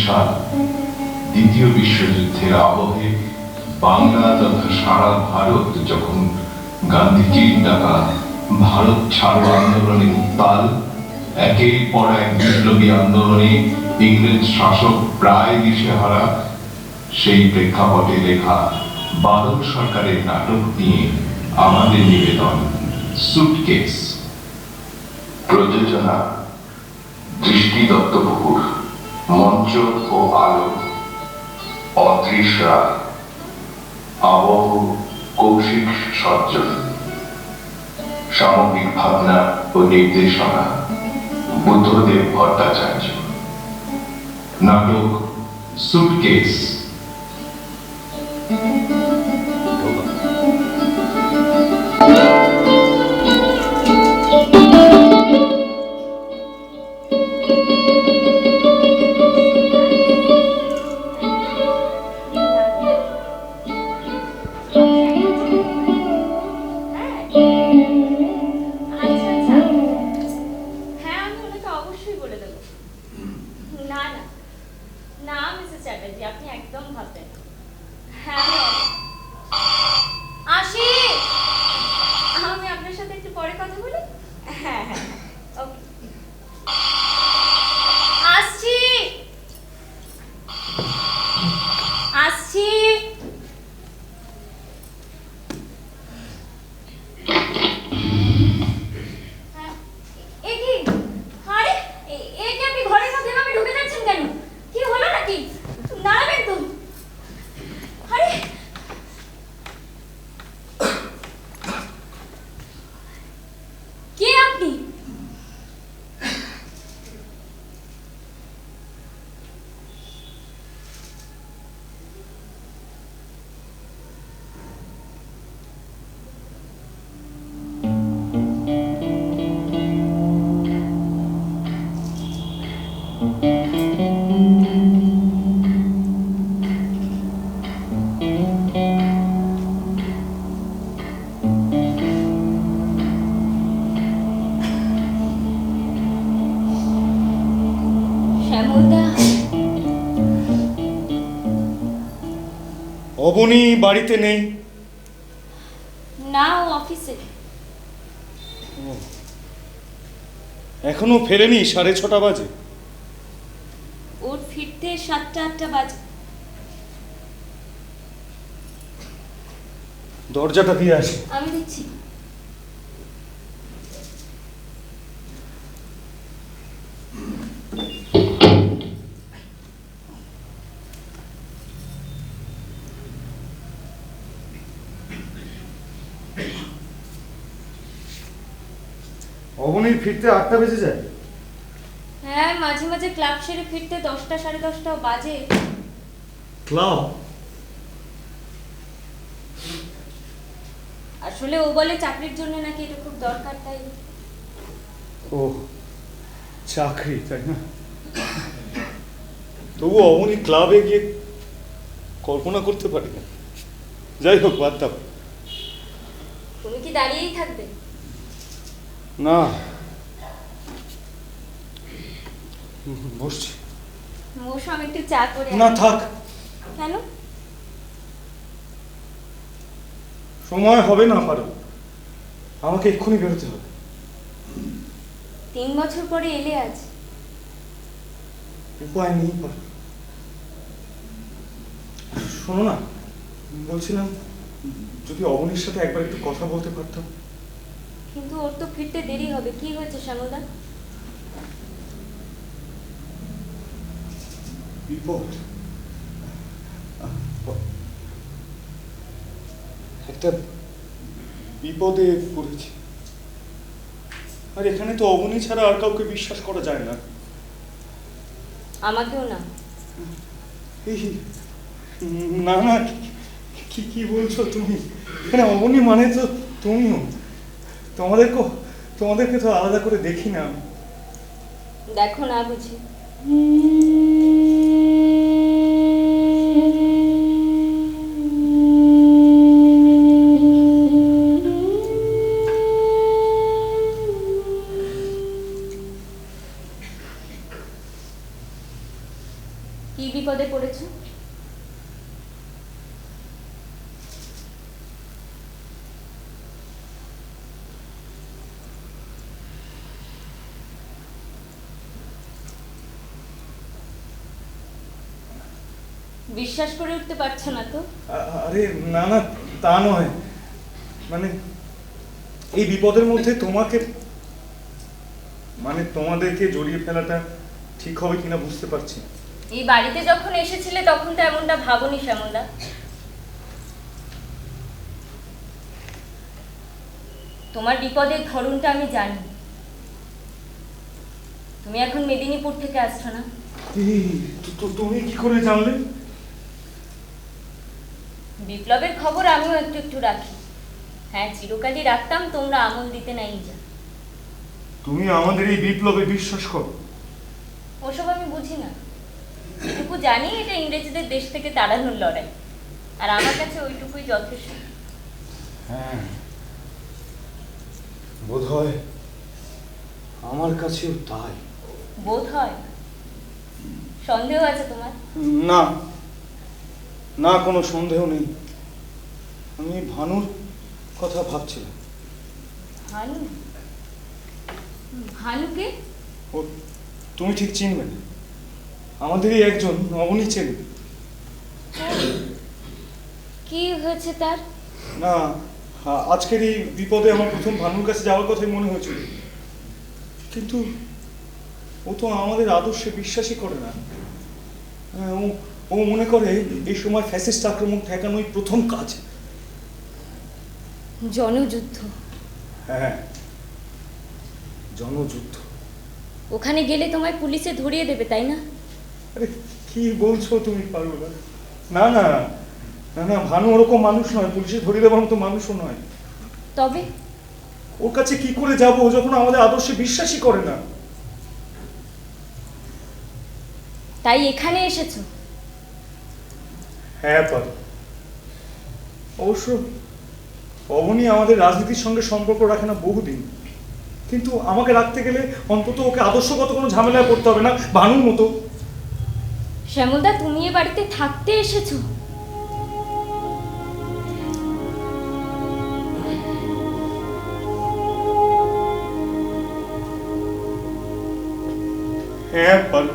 সাল দ্বিতীয় বিশ্বযুদ্ধের আবহে বাংলা তথা সারা ভারত যখন গান্ধীজির ডাকা ভারত ছাড়ো আন্দোলনে উত্তাল, একের পর এক বিপ্লবী আন্দোলনে ইংরেজ শাসক প্রায় দিশেহারা, সেই প্রেক্ষাপটে লেখা বাদল সরকারের নাটক নিয়ে আমাদের নিবেদন সুটকেস। প্রযোজনা দৃষ্টি দত্তপুর, মঞ্চ ও আলো অদৃশ রায়, আবহ কৌশিক সজ্জন, সামগ্রিক ভাবনা ও নির্দেশনা বুদ্ধদেব ভট্টাচার্য। নাটক সুটকেস। অবনী বাড়িতে নেই? না, ও অফিসে। এখনো ফেরেনি? 6:30 বাজে। ওর ফিরতে 7-8 বাজে। দরজাটা দিয়ে আসি। আমি দিচ্ছি। অবনীর ফিরতে 8টা বেজে যায়? হ্যাঁ, মাঝে মাঝে ক্লাব সেরে ফিরতে 10টা 10:30 বাজে। ক্লাব? আসলে ও বলে চাকরির জন্য নাকি এটা খুব দরকার, তাই। ও, চাকরি, তাই না? তবু অবনী ক্লাবে গিয়ে কল্পনা করতে পারি না। যাই হোক, বাদ দাও। তুমি কি দাঁড়িয়েই থাকবে? না, বসছি। বসো, আমি একটু চা করে। না, থাক। কেন? সময় হবে না পারো, আমাকে এক্ষুনি বেরোতে হবে। 3 বছর পরে এলে আজ। উপায় নেই পারো। শোনো না, বলছিলাম যদি অবনীর সাথে একবার একটু কথা বলতে পারতাম। কিন্তু ওর তো ফিরতে দেরি হবে। কি হয়েছে শ্যামলদা? বিপদ, একটা বিপদে পড়েছি। আর এখানে তো অবনী ছাড়া আর কাউকে বিশ্বাস করা যায় না। আমাকেও না। না না, কি কি বলছো তুমি? এখানে অবনী মানে তো তুমিও। তোমাদেরকে তো আলাদা করে দেখি না। দেখো না বুঝি? কি বিপদে পড়েছো? বিশ্বাস করে উঠতে পারছো না তো? আরে না না, তা নয়, মানে এই বিপদের মধ্যে তোমাদেরকে জড়িয়ে ফেলাটা ঠিক হবে কিনা বুঝতে পারছি না। এই বাড়িতে যখন এসেছিলে তখন তো এমনটা ভাবনি শ্যামলদা। তোমার বিপদের ধরনটা আমি জানি। তুমি এখন মেদিনীপুর থেকে আসছো না? তুমি কি করে জানলে? বিপ্লবের খবর আমিও একটু একটু রাখি। হ্যাঁ, চিরকালই রাখতাম, তোমরা আমল দিতে নাই যা। তুমি আমাদের এই বিপ্লবে বিশ্বাস করো? ওসব আমি বুঝি না, এটুকু জানি এটা ইংরেজদের দেশ থেকে তাড়ানোর লড়াই, আর আমার কাছে ওইটুকুই যথেষ্ট। হ্যাঁ, বোধ হয় আমার কাছেও তাই। বোধ হয়? সন্দেহ আছে তোমার? না না, কোনো সন্দেহ নেই। আমি ভানুর কথা ভাবছিলাম। ভানু? ভানুকে? ও তুমি ঠিক চিনবে না, আমাদেরই একজন নবনী ছেলে। কি হয়েছে তার? না, আজকের এই বিপদে আমার প্রথম ভানুর কাছে যাওয়ার কথাই মনে হয়েছিল, কিন্তু ও তো আমাদের আদর্শে বিশ্বাসই করে না। ও মনে করে এই সময় ফ্যাসিস্ট আক্রমণ ঠেকানোই প্রথম কাজ। জনযুদ্ধ? হ্যাঁ, জনযুদ্ধ। ওখানে গেলে তোমায় পুলিশে ধরিয়ে দেবে, তাই না? আরে কি বলছো তুমি পারুলা? না না না না, ভানু ওরকম মানুষ নয়, পুলিশে ধরিয়ে দেওয়ার মতো মানুষও নয়। তবে ওর কাছে কি করে যাবো যখন আমাদের আদর্শে বিশ্বাসই করে না? তাই এখানে এসেছো? হ্যাঁ পারু, অবশ্য অবনী আমাদের রাজনীতির সঙ্গে সম্পর্ক রাখে না বহুদিন, কিন্তু আমাকে রাখতে গেলে অন্তত ওকে আদর্শগত কোনো ঝামেলায় পড়তে হবে না, ভানুর মতো। শ্যামলদা, তুমি এ বাড়িতে থাকতে এসেছো? হ্যাঁ পারু,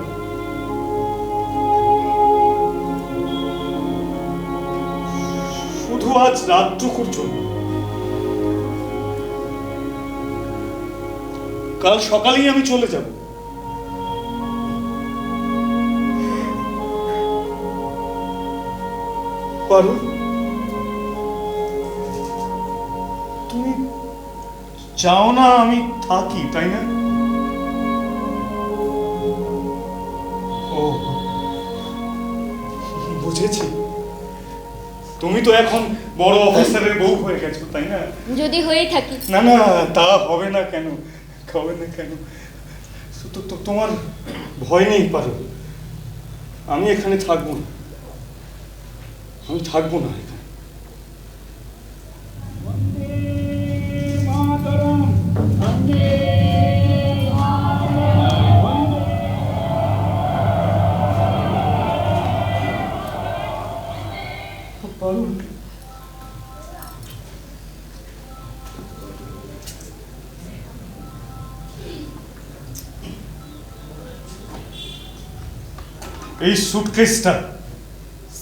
শুধু আজ রাতটুকুর জন্য। কাল সকালেই আমি চলে যাব। পারু, তুমি চাও না আমি থাকি, তাই না? ও বুঝেছি, তুমি তো এখন বড় অফিসারের বউ হয়ে গেছো, তাই না? যদি হয়েই থাকি। না না, তা হবে না কেন, হবে না কেন? তোমার ভয় নেই পারো, আমি এখানে থাকবো না, আমি থাকবো না এখানে। এই সুটকেসটা।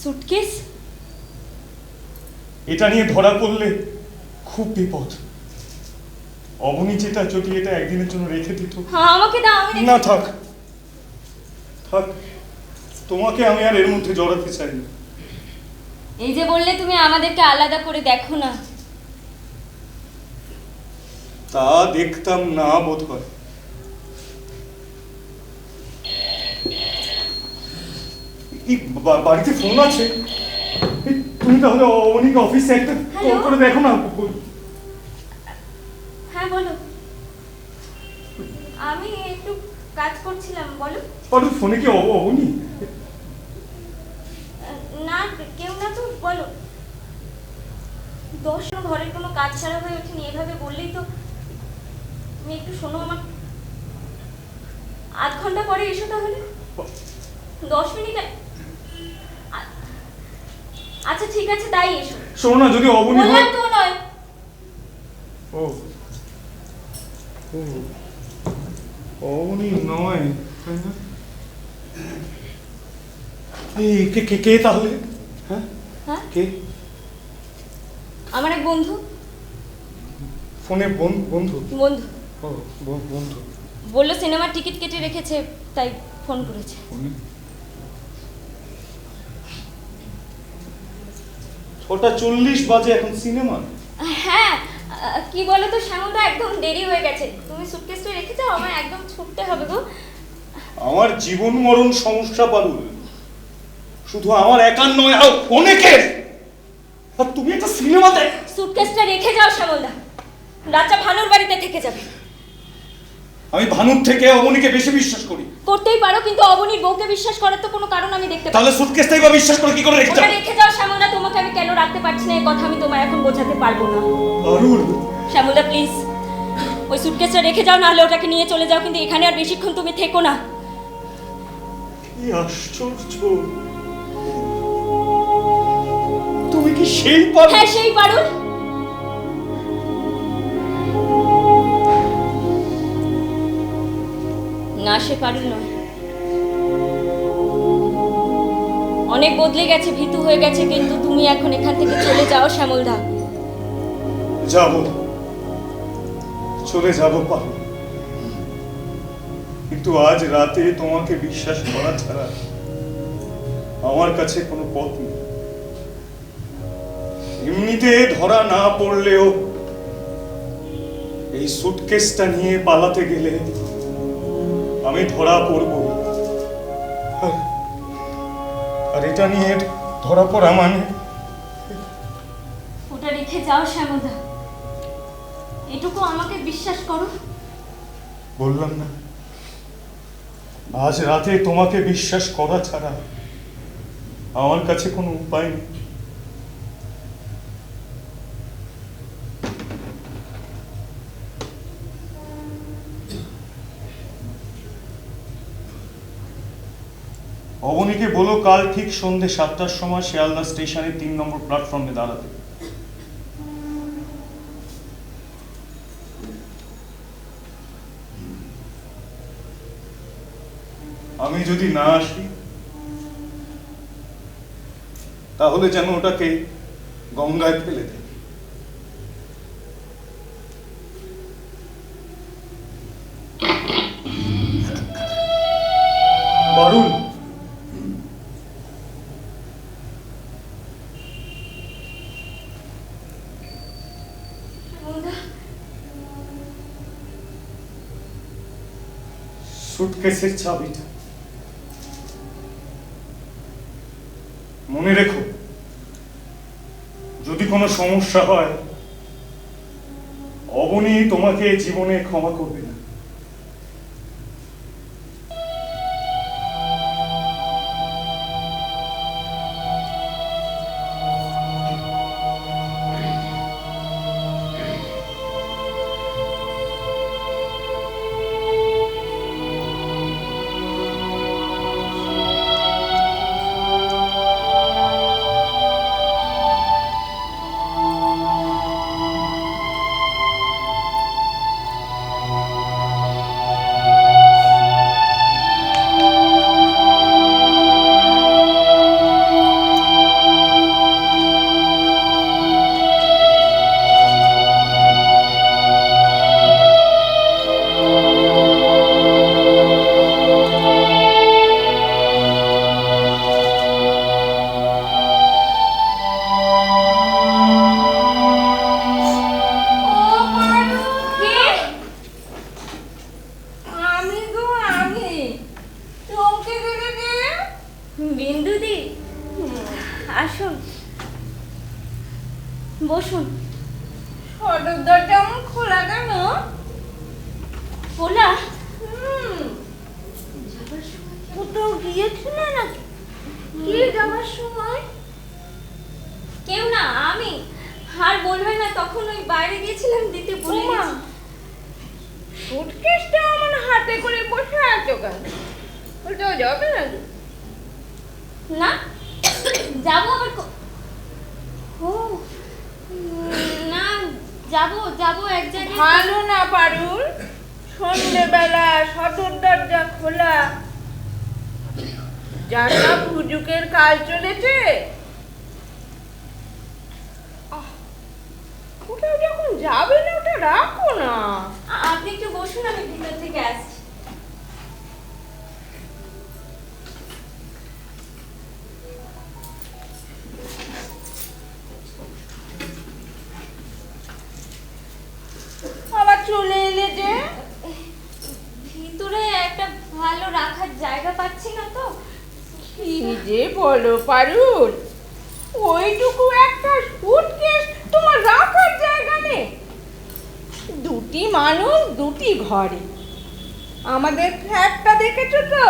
সুটকেস? এটা নিয়ে ধরা পড়লে খুব বিপদ। অবনী যেটা যদি এটা একদিনের জন্য রেখে দিত। হ্যাঁ, আমাকে দাও। না থাক থাক, তোমাকে আমি আর এর মধ্যে জড়াতে চাই না। এই যে বললে তুমি আমাদেরকে আলাদা করে দেখো না। তা দেখতাম না বোধ হয়। বাড়িতে ফোন আছে, তুমি তাহলে অবনীকে অফিসে একটা কল করে দেখো না। হ্যাঁ বলো, আমি একটু কাজ করছিলাম, বলো। ফোনে কি অবনী? না, কেউ না তো, বলো। 10 ঘরের কোনো কাজ ছাড়া হয়ে ওঠেনি, এভাবে বললেই তো। তুমি একটু শোনো, আমার 8 ঘন্টা পরে এসো তাহলে। 10 মিনিট। আচ্ছা ঠিক আছে, তাই এসো। শোনো না, যদি অবনী বললাম হয়। তো নয়। ও ও অবনী নয়, তাই না? এই কে কে কে তাহলে? হ্যাঁ, হ্যাঁ, কে? আমার এক বন্ধু। ফোনে বন্ধু? বন্ধু ও বন্ধু। বললো সিনেমার টিকিট কেটে রেখেছে, তাই ফোন করেছে। ফোনে 6:40 বাজে, এখন সিনেমা? হ্যাঁ, কি বলো তো শ্যামলদা, একদম দেরি হয়ে গেছে। তুমি সুটকেসটা রেখে যাও, আমার একদম ছুটতে হবে গো। আমার জীবন মরণ সমস্যা পারুল, শুধু আমার একার নয়, আর অনেকের। আর তুমি একটা সিনেমা দেখ। সুটকেসটা রেখে যাও শ্যামলদা, রাজা ভানুর বাড়িতে থেকে যাবে। আমি ভানুর থেকে অবনীকে বেশি বিশ্বাস করি। করতেই পারো, কিন্তু অবনীর বউকে বিশ্বাস করার তো কোনো কারণ আমি দেখতে পাই তাহলে সুটকেসটাই বা বিশ্বাস করে কি করে রেখে ওটা যাও? রেখে যাও শ্যামলদা, তোমাকে আমি কেন রাখতে পারছি না এই কথা আমি তোমায় এখন বোঝাতে পারবো না। পারুল, শ্যামলদা প্লিজ, ওই সুটকেসটা রেখে যাও, নাহলে ওটাকে নিয়ে চলে যাও, কিন্তু এখানে আর বেশিক্ষণ তুমি থেকো না। কি আশ্চর্য! তুমি কি সেই পারুল? হ্যাঁ, সেই পারুল। না, সে পারুল নয়। অনেক বদলে গেছে, ভীতু হয়ে গেছে, কিন্তু তুমি এখন এখান থেকে চলে যাও শ্যামলদা। যাব, চলে যাব পারুল, কিন্তু আজ রাতে তোমাকে বিশ্বাস করা ছাড়া আমার কাছে কোনো পথ নেই। এমনিতে ধরা না পড়লেও এই সুটকেসটা নিয়ে পালাতে গেলে আমি ধরা পড়ব, আর এটা নিয়ে ধরা পড়া মানে। ওটা রেখে যাও শ্যামলদা, এটুকু আমাকে বিশ্বাস করো। বললাম না, আজ রাতে তোমাকে বিশ্বাস করা ছাড়া আমার কাছে কোনো উপায় নেই। অবনীকে বলো কাল ঠিক সন্ধ্যে 7টার সময় শিয়ালদা স্টেশনে 3 নম্বর প্ল্যাটফর্মে দাঁড়াতে। আমি যদি না আসি তাহলে যেন ওটাকে গঙ্গায় ফেলে দেয়। বারুণ, সুটকেসের চাবিটা মনে রেখো, যদি কোনো সমস্যা হয় অবনী তোমাকে জীবনে ক্ষমা করবে না। বিন্দুদি, আসুন, বসুন। সদর দরজা আমার খোলা কেন? খোলা? কোথাও গিয়েছিলে নাকি? কি যাওয়ার সময়? কেউ না, আমি। আর বলবে না, তখন ওই বাইরে গিয়েছিলাম, দিতে ভুলে ওমা, গেছি। সুটকেসটা আমার হাতে করে বসে আছো কেন? কোথাও যাবে নাকি? না, যাবো আবার যাবো এক জায়গায়। ভালো না পারুল, সন্ধ্যেবেলা সদর দরজা খোলা, যারা ভুজুকের কাল চলেছে। ওটা যখন যাবে না ওটা রাখো না। আপনি একটু বসুন, আমি ভিতর থেকে আসছি। আবার চলে এলে যে। ভিতরে একটা ভালো রাখার জায়গা পাচ্ছি না তো। কি যে বলো পারুল, ওইটুকু একটা সুটকেস তোমার রাখার জায়গা নেই? দুটি মানুষ দুটি ঘরে। আমাদের ফ্ল্যাটটা দেখেছো তো?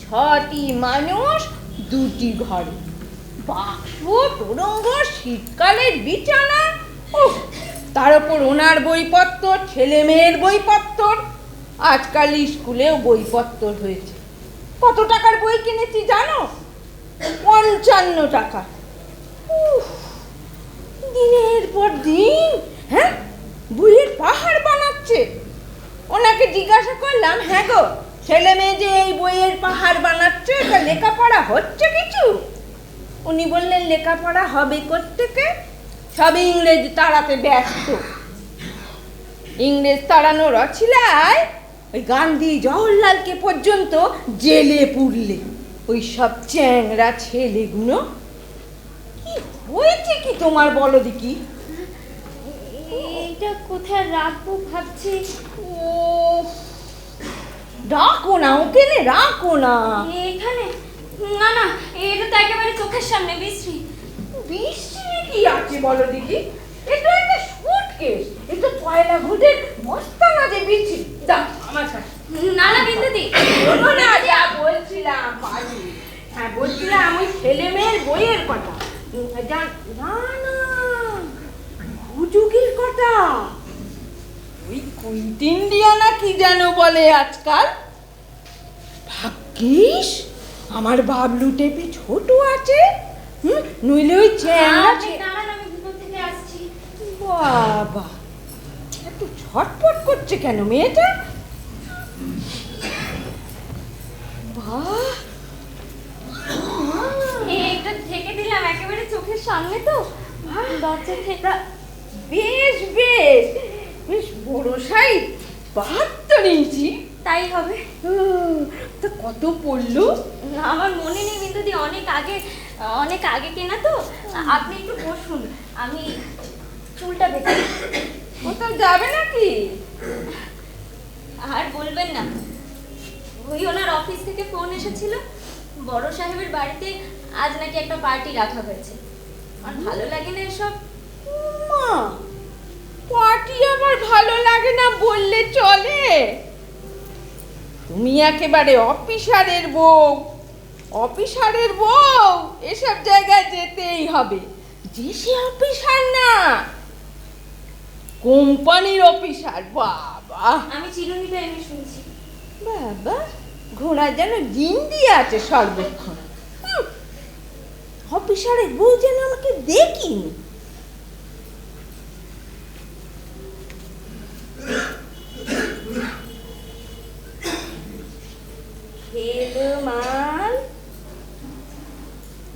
6টি মানুষ দুটি ঘরে, বাক্স, তোরঙ্গ, শীতকালের বিছানা, উফ, তার উপর ওনার বইপত্র, ছেলে মেয়ের বইপত্র, আজকাল স্কুলেও বইপত্র হয়েছে। কত টাকার বই কিনেছি জানো? 55 টাকা। উফ, দিনের পর দিন হ্যাঁ বইয়ের পাহাড় বানাচ্ছে। ওনাকে জিজ্ঞাসা করলাম, হ্যাঁ গো ছেলে মেয়ে যে এই বইয়ের পাহাড় বানাচ্ছে, তা লেখাপড়া হচ্ছে কিছু? উনি বললেন লেখাপড়া হবে কোত্থেকে, সব ইংরেজ তাড়াতে ব্যস্ত। ইংরেজ তাড়ানোর অছিলায় ওই গান্ধী জওহরলালকে পর্যন্ত জেলে পুরলে ওই সব চ্যাংড়া ছেলেগুলো। কি হয়েছে কি তোমার বলো দেখি? এইটা কোথায় রাখবো ভাবছি। ও রাখো না, ওখানে রাখো না। এখানে? না না, এটা তো একেবারে চোখের সামনে বিশ্রী। বৃষ্টি কি আছে বলো দেখি? এটা একটা সুটকেস, এটা পয়লা ঘুরের বস্তা না যে বৃষ্টি। দাও আমার কাছে। না না বিন্দুদি, শোনো না, যা বলছিলাম পারি। হ্যাঁ বলছিলাম ওই ছেলে মেয়ের বইয়ের কথা। না না, হুজুগের কথা। ওই কুইন্ট ইন্ডিয়া না কি যেন বলে আজকাল। ভাগ্যিস আমার বাবলু টেপে ছোট আছে, নইলে ওই চ্যাংড়া আপনি দাঁড়ান, আমি ভিতর থেকে আসছি। বাবা, এত ছটফট করছে কেন মেয়েটা? বাহ, এটা থেকে দিলাম একেবারে চোখের সামনে তো, দরজা থেকে। বেশ বেশ বেশ বড় সাইজ, 72 ইঞ্চি। তাই হবে। তো কত পড়লো? আমার মনে নেই বিন্দুদি, অনেক আগে কেনা তো। আপনি একটু বসুন, আমি চুলটা বেঁধে দিই। কোথাও যাবে নাকি? আর বলবেন না, ওই ওনার অফিস থেকে ফোন এসেছিল, বড় সাহেবের বাড়িতে আজ নাকি একটা পার্টি রাখা হয়েছে। আর ভালো লাগে না এসব। মা, পার্টি আবার ভালো লাগে না বললে চলে? তুমি একেবারে অফিসারের বউ, অফিসারের বউ, এসব জায়গায় যেতেই হবে। যে সে অফিসার না, কোম্পানির অফিসার। বাবা আমি চিরুনিটা এনে শুনছি। বাবা, ঘোড়া যেন জিন্দি আছে সর্বক্ষণ। অফিসারের বউ যেন আমাকে দেখিনি। খেলো মাল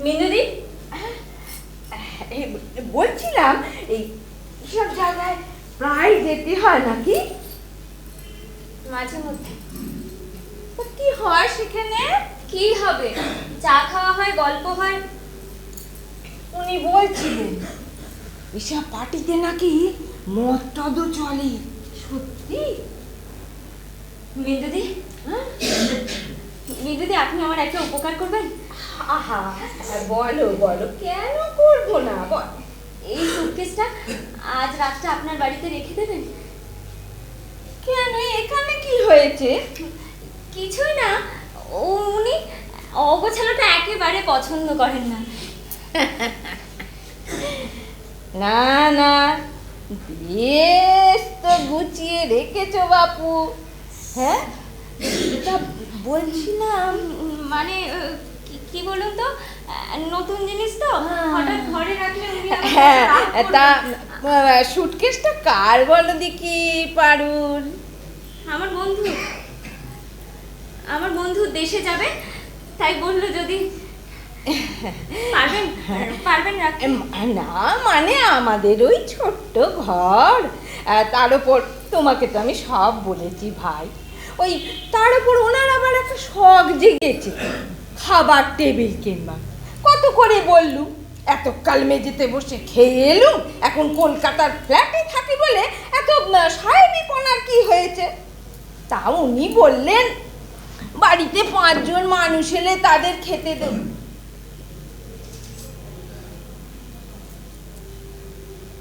মিনুদি, বলছিলাম এই সব জায়গায় প্রায় যেতে হয় নাকি? মাঝে মধ্যে। তা কি হয় সেখানে? কি হবে, চা খাওয়া হয়, গল্প হয়। উনি বলছিলেন এসব পার্টিতে নাকি মদ টদও চলে। সত্যি? বিন্দুদি, হ্যাঁ? বিন্দুদি, আপনি আমার একটা উপকার করবেন? আহা, বলো বলো, কেন করবো না, বল। এই সুটকেসটা আজ রাতটা আপনার বাড়িতে রেখে দেবেন? কেন, এখানে কি হয়েছে? কিছুই না, উনি অগোছালোটা একেবারে পছন্দ করেন না। না না, বেশ তো গুছিয়ে রেখেছো বাপু। হ্যাঁ, এটা বলছিলাম মানে কি বলুন তো, নতুন জিনিস তো হঠাৎ ঘরে রাখলে উনি আবার হ্যাঁ রাগ করবেন। তা সুটকেসটা কার বলো দেখি পারুল? আমার বন্ধু, আমার বন্ধু দেশে যাবে, তাই বললো যদি পারবেন, পারবেন রাখতে। না মানে আমাদের ওই ছোট্ট ঘর, তার উপর তোমাকে তো আমি সব বলেছি ভাই, ওই তার উপর ওনার আবার একটা শখ জেগেছে খাবার টেবিল কিনবা। কত করে বললুম, এতকাল মেঝেতে বসে খেয়ে এলুম, এখন কলকাতার ফ্ল্যাটে থাকি বলে এত সাহেবিপনার কি হয়েছে? তা উনি বললেন বাড়িতে 5 জন মানুষ এলে তাদের খেতে দেব।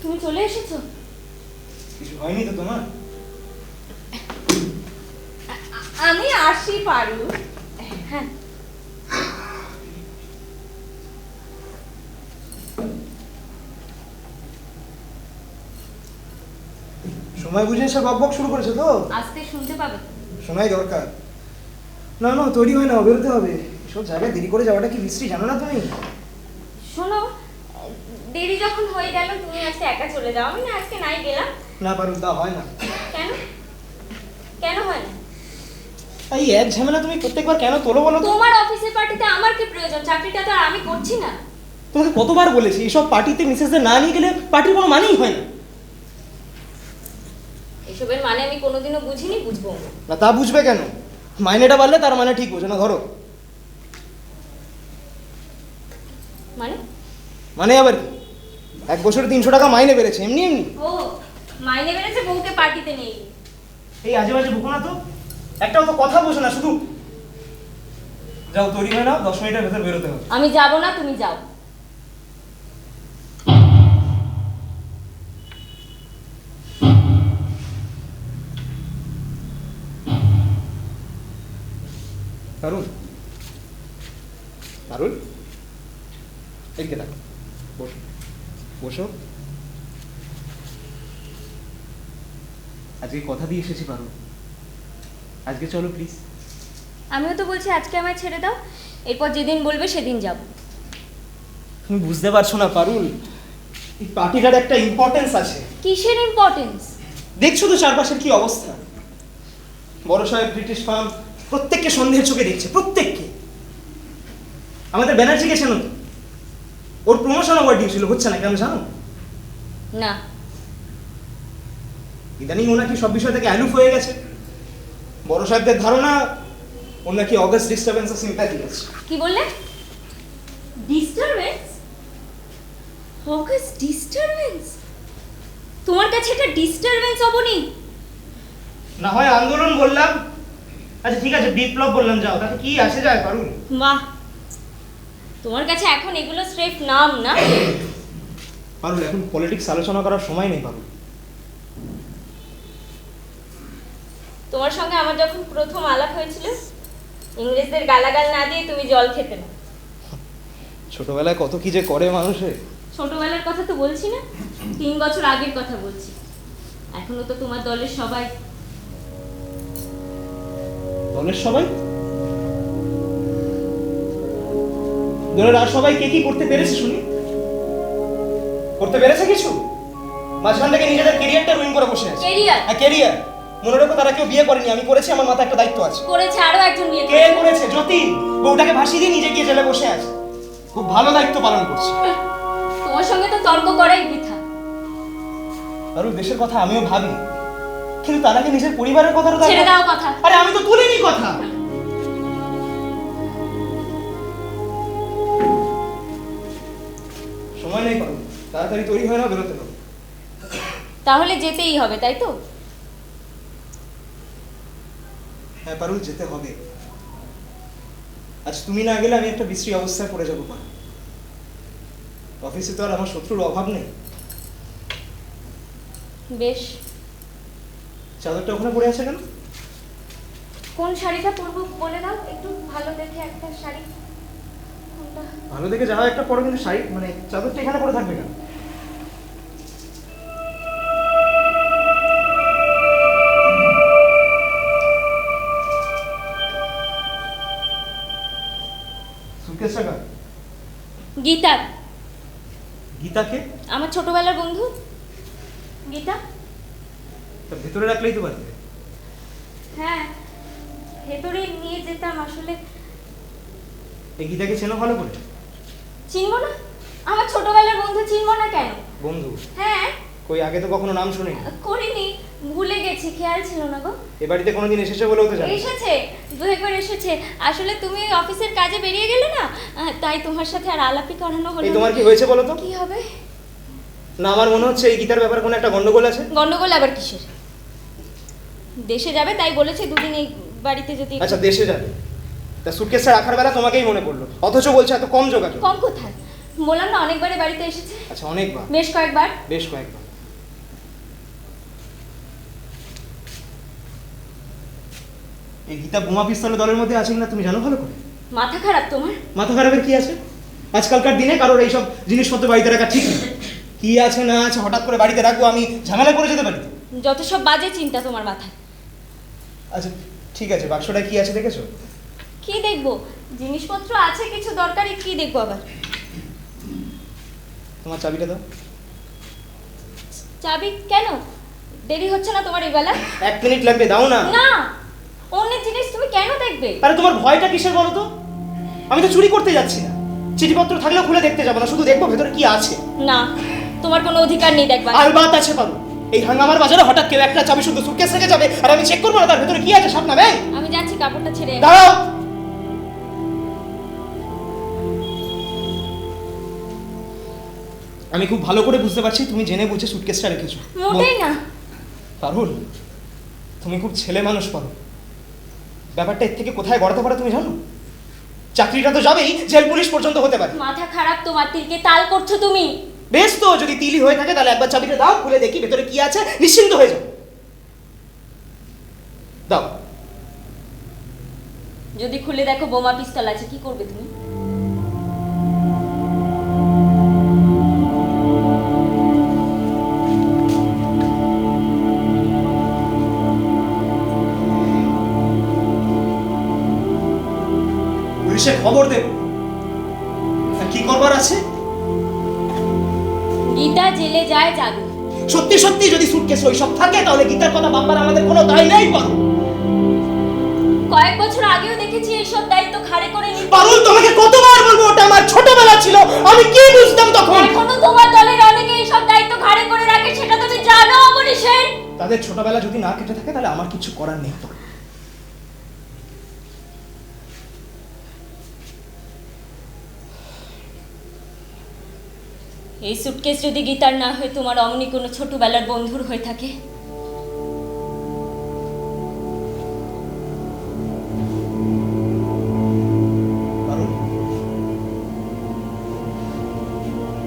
তুমি চলে এসেছো? কিছু হয়নি তো তোমার? আমি আসি পারুল। হ্যাঁ, সময় বুঝে এসে বকবক শুরু করেছে তো? আস্তে শুনতে পাবে তো। শোনাই দরকার। না না তৈরি হয় না, বেরোতে হবে। এসব জায়গায় দেরি করে যাওয়াটা কি বিশ্রী জানো না তুমি? শোনো, দেরি যখন হয়ে গেল তুমি আজকে একা চলে যাও, আমি না আজকে নাই গেলাম। না পারুল, তা হয় না। কেন? কেন হয় না? এই এক ঝামেলা তুমি প্রত্যেকবার কেন তোলো বলো তো? তোমার অফিসের পার্টিতে আমার কি প্রয়োজন? চাকরিটা তো আর আমি করছি না। তোমাকে কতবার বলেছি এইসব পার্টিতে মিসেসদের না নিয়ে গেলে পার্টির কোনো মানেই হয় না। এসবের মানে আমি কোনোদিনও বুঝিনি, বুঝবো না। না তা বুঝবে কেন? মাইনেটা বাড়লে তার মানে ঠিক বোঝো না, ধরো। মানে? মানে আবার কি? 1 বছরে 300 টাকা মাইনে বেড়েছে, এমনি এমনি। ও, মাইনে বেড়েছে বউকে পার্টিতে নিয়ে গিয়ে। এই আজে বাজে বকো না তো, একটাও তো কথা বোঝো না, শুধু যাও তৈরি হয় না, 10 মিনিটের ভেতর বেরোতে হবে। আমি যাব না, তুমি যাও। পারুল, পারুল, এদিকে দেখো, বসো বসো। আজকে কথা দিয়ে এসেছি পারুল, আজকে চলো প্লিজ। আমিও তো বলছি আজকে আমায় ছেড়ে দাও, এরপর যেদিন বলবে সেদিন যাব। তুমি বুঝতে পারছো না পারুল, এই পার্টিটার একটা ইম্পর্টেন্স আছে। কিসের ইম্পর্টেন্স? দেখছো তো চারপাশের কি অবস্থা। বড় সাহেব ব্রিটিশ ফার্ম প্রত্যেককে সন্দেহের চোখে দেখছে, প্রত্যেককে। আমাদের ব্যানার্জি গেছে না তো, ওর প্রমোশন ওভার ডিউ ছিল, হচ্ছে না কেন জানো? না। ইদানিং ও নাকি সব বিষয় থেকে অ্যালুফ হয়ে গেছে। বড় সাহেবদের ধারণা ওর নাকি অগাস্ট ডিস্টারবেন্সে সিম্প্যাথি আছে। কি বললে? ডিস্টারবেন্স? August disturbance? তোমার কাছে এটা ডিস্টারবেন্স অবনি? না হয় আন্দোলন বললাম, আচ্ছা ঠিক আছে বিপ্লব বললাম, যাও, তাতে কি আসে যায় পারুল? বাহ, তোমার কাছে এখন এগুলো স্রেফ নাম না? পারুল এখন পলিটিক্স আলোচনা করার সময় নেই পারুল। তোমার সঙ্গে আমার যখন প্রথম আলাপ হয়েছিল, ইংরেজদের গালাগাল না দিয়ে তুমি জল খেতে না। ছোটবেলায় কত কি যে করে মানুষে। ছোটবেলার কথা তো বলছি না, 3 বছর আগের কথা বলছি। এখনো তো তোমার দলের সবাই। দলের সবাই? দলের আর সবাই কে কি করতে পেরেছে শুনি? করতে পেরেছে কিছু? মাঝখান থেকে নিজেদের কেরিয়ারটা রুইন করে বসে আছে। কেরিয়ার? হ্যাঁ কেরিয়ার। মনে রেখো তারা কেউ বিয়ে করেনি, আমি করেছি, আমার মাথায় একটা দায়িত্ব আছে। করেছে, আরো একজন বিয়ে কে করেছে? জ্যোতি। বউটাকে ভাসিয়ে দিয়ে নিজে গিয়ে জেলে বসে আছে, খুব ভালো দায়িত্ব পালন করছে। তোমার সঙ্গে তো তর্ক করাই বৃথা। আর ওই দেশের কথা আমিও ভাবি, কিন্তু তার আগে নিজের পরিবারের কথাটা তো ছেড়ে দাও কথা। আরে আমি তো তুলিনি কথা। সময় নেই পারো, তাড়াতাড়ি তৈরি হয় না, বেরোতে হবে। তাহলে যেতেই হবে, তাই তো? হ্যাঁ পারুল, যেতে হবে। আজ তুমি না গেলে আমি একটা বিশ্রী অবস্থায় পড়ে যাবো পারুল। অফিসে তো আর আমার শত্রুর অভাব নেই। বেশ। চাদরটা ওখানে পড়ে আছে কেন? কোন শাড়িটা পরবো বলে দাও, একটু ভালো দেখে একটা শাড়ি। কোনটা? ভালো দেখে যাওয়া একটা পরে, কিন্তু শাড়ি মানে চাদরটা এখানে পড়ে থাকবে কেন? সুটকেসটা কার? গীতার, গীতাকে? আমার ছোটবেলার বন্ধু গীতা। তা ভেতরে রাখলেই তো পারবে। হ্যাঁ, ভেতরে নিয়ে যেতাম আসলে। এই গীতাকে চেনো ভালো করে? চিনবো না? আমার ছোটবেলার বন্ধু, চিনবো না কেন? বন্ধু? হ্যাঁ। কই আগে তো কখনো নাম শুনিনি। করিনি, ভুলে গেছি, খেয়াল ছিল না গো। এ বাড়িতে কোনোদিন এসেছে বলেও তো জানি। এসেছে, দু একবার এসেছে। আসলে তুমি অফিসের কাজে বেরিয়ে গেলে না, তাই তোমার সাথে আর আলাপই করানো হলো এই না। তোমার কি হয়েছে বলো তো? কি হবে? না, আমার মনে হচ্ছে এই গীতার ব্যাপারে কোনো একটা গন্ডগোল আছে। গন্ডগোল আবার কিসের? দেশে যাবে তাই বলেছে, দুদিন এই বাড়িতে যদি। আচ্ছা, দেশে যাবে, তা সুটকেসটা রাখার বেলা তোমাকেই মনে পড়লো, অথচ বলছে এত কম যোগাযোগ। কম কোথায়? বললাম না অনেকবারই বাড়িতে এসেছে। আচ্ছা, অনেকবার? বেশ কয়েকবার। বেশ কয়েকবার। এই গীতা বোমা পিস্তলের দলের মধ্যে আছে কিনা তুমি জানো ভালো করে? মাথা খারাপ তোমার? মাথা খারাপের কি আছে? আজকালকার দিনে কারোর এইসব জিনিসপত্র বাড়িতে রাখা ঠিক নেই। কি আছে না আছে হঠাৎ করে বাড়িতে রাখবো, আমি ঝামেলা করে যেতে পারি। যত সব বাজে চিন্তা তোমার মাথায়। আচ্ছা ঠিক আছে, বাক্সটায় কি আছে দেখেছো? কি দেখবো? জিনিসপত্র আছে কিছু দরকারি, কি দেখবো আবার? তোমার চাবিটা দাও। চাবি কেন? দেরি হচ্ছে না তোমার এই বেলা? 1 মিনিট লাগবে, দাও না। না, অন্যের জিনিস তুমি কেন দেখবে? আরে তোমার ভয়টা কিসের বলো তো? আমি তো চুরি করতে যাচ্ছি না, চিঠিপত্র থাকলেও খুলে দেখতে যাবো না, শুধু দেখবো ভেতরে কি আছে। না, তোমার কোনো অধিকার নেই দেখবা। আলবাত আছে পারো। এই হাঙ্গামার বাজারে হঠাৎ কেউ একটা চাবি শুধু সুটকেস রেখে যাবে আর আমি চেক করবো না তার ভেতরে কি আছে? সাপ না ব্যাং? আমি যাচ্ছি, কাপড়টা ছেড়ে। দাঁড়াও। আমি খুব ভালো করে বুঝতে পারছি তুমি জেনে বুঝে সুটকেসটা রেখেছো। মোটেই না। পারুল, তুমি খুব ছেলে মানুষ পারো। ব্যাপারটা এর থেকে কোথায় গড়াতে পারে তুমি জানো? চাকরিটা তো যাবেই, জেল পুলিশ পর্যন্ত হতে পারে। মাথা খারাপ তোমার, তিলকে তাল করছো তুমি। বেশ তো, যদি তিলি হয়ে থাকে তাহলে একবার চাবিটা দাও, খুলে দেখি ভেতরে কি আছে, নিশ্চিন্ত হয়ে যাও। দাও। যদি খুলে দেখো বোমা পিস্তল আছে, কি করবে তুমি? পুলিশে খবর দেব। তা কি করবার আছে? গীতা জেলে যায় যাবে। সত্যি সত্যি যদি সুটকেস ওই সব থাকে তাহলে গীতার কথা ভাববার আমাদের কোনো দায় নেই পারুল। কয়েক বছর আগেও দেখেছি এইসব দায়িত্ব ঘাড়ে করে নিতে। পারুল, তোমাকে কতবার বলবো, ওটা আমার ছোটবেলা ছিল, আমি কি বুঝতাম তখন? এখনো তোমার দলের অনেকে এইসব দায়িত্ব ঘাড়ে করে রাখে, সেটা তুমি জানো অবনী সেন? তাদের ছোটবেলা যদি না কেটে থাকে তাহলে আমার কিছু করার নেই তো। এই সুটকেস যদি গীতার না হয়ে তোমার অমনি কোনো ছোটবেলার বন্ধুর হয়ে থাকে, পারুল,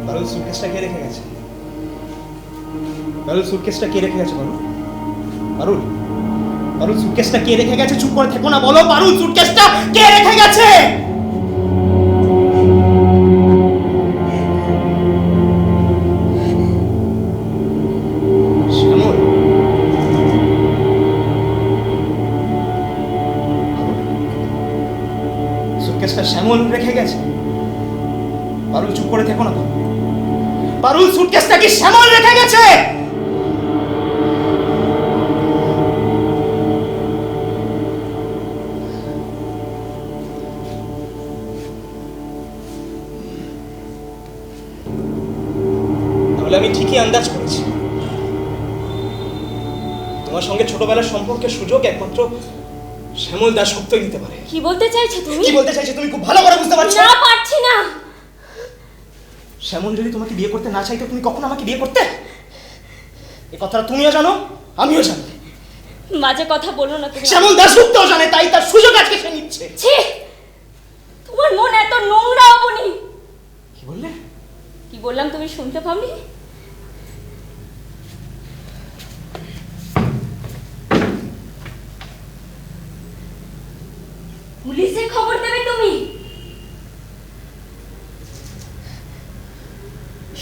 পারুল সুটকেসটা কে রেখে গেছে? পারুল সুটকেসটা কে রেখে গেছে? পারুল, পারুল, পারুল সুটকেসটা কে রেখে গেছে? চুপ করে থেকো না, বলো পারুল সুটকেসটা কে রেখে গেছে? শ্যামল। সুটকেসটা শ্যামল রেখে গেছে? পারুল চুপ করে থেকো না তো। পারুল সুটকেসটা কি শ্যামল রেখে গেছে? তাহলে আমি ঠিকই আন্দাজ করেছি, তোমার সঙ্গে ছোটবেলার সম্পর্কের সুযোগ একমাত্র শ্যামল দাস গুপ্তই দিতে পারে। কি বলতে চাইছো তুমি? কি বলতে চাইছি তুমি খুব ভালো করে বুঝতে পারছো। না, পারছি না। শ্যামল যদি তোমাকে বিয়ে করতে না চাইতো তুমি কখনো আমাকে বিয়ে করতে? এই কথাটা তুমিও জানো, আমিও জানি। মাঝে কথা বলো না তুমি। শ্যামল দাশগুপ্তও জানে, তাই তার সুযোগ আজকে সে নিচ্ছে। ছি, তোমার মন এত নোংরা অবনী। কি বললে? কি বললাম তুমি শুনতে পাওনি? পুলিশে খবর দেবে তুমি?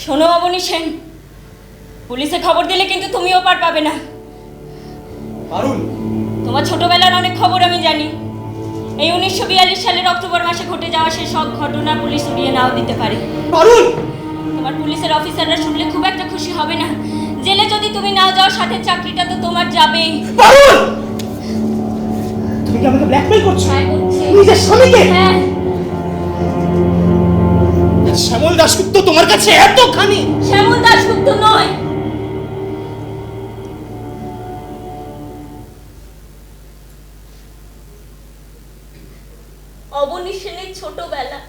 শোনো অবনী সেন, পুলিশে খবর দিলে কিন্তু তুমিও পার পাবে না। পারুল, তোমার ছোটবেলার অনেক খবর আমি জানি। এই 1942 সালের অক্টোবর মাসে ঘটে যাওয়া সেই সব ঘটনা পুলিশ উড়িয়ে নাও দিতে পারে। পারুল, তোমার পুলিশের অফিসাররা শুনলে খুব একটা খুশি হবে না। জেলে যদি তুমি নাও যাও, সাথে চাকরিটা তো তোমার যাবেই। পারুল, তুমি কি আমাকে ব্ল্যাকমেল করছো? হ্যাঁ, করছি। নিজের স্বামীকে? হ্যাঁ, শ্যামল দাশগুপ্ত তোমার কাছে এতখানি? শ্যামল দাশগুপ্ত নয়, অবনী সেনের ছোটবেলা।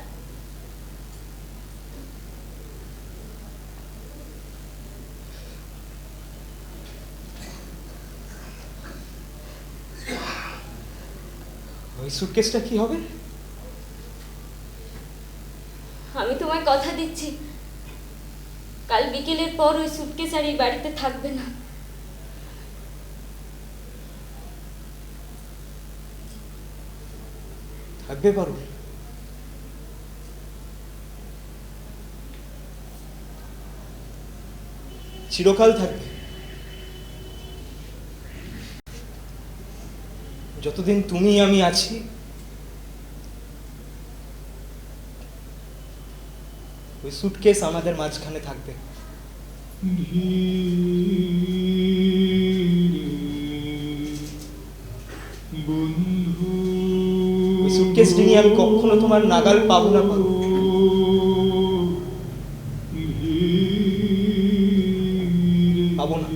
ওই সুটকেসটা কি হবে? আমি তোমায় কথা দিচ্ছি, কাল বিকেলের পর ওই সুটকেস আর এই বাড়িতে থাকবে না। থাকবে পারুল? চিরকাল থাকবে? যতদিন তুমি আমি আছি ওই সুটকেস আমাদের মাঝখানে থাকবে। ওই সুটকেস নিয়ে আমি কখনো তোমার নাগাল পাবো না পারুল। পাবো না।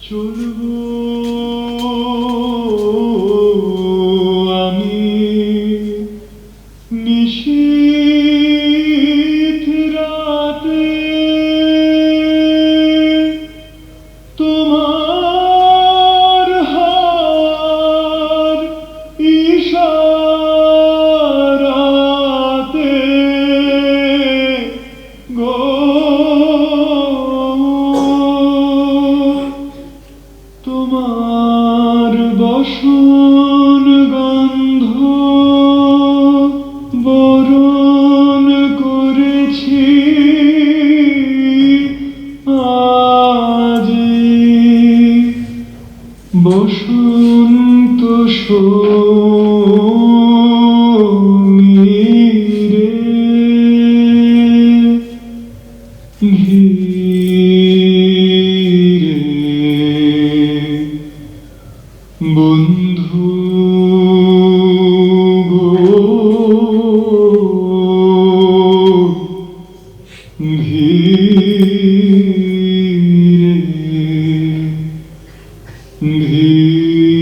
চলবো আমি নিশীথ রাতে, তোমার হার ইশারাতে গো, তোমার বসন গন্ধ বরণ করেছি আজি, বসন্ত সমীরে ঘিরে বন্ধু গো, ঘিরে ঘিরে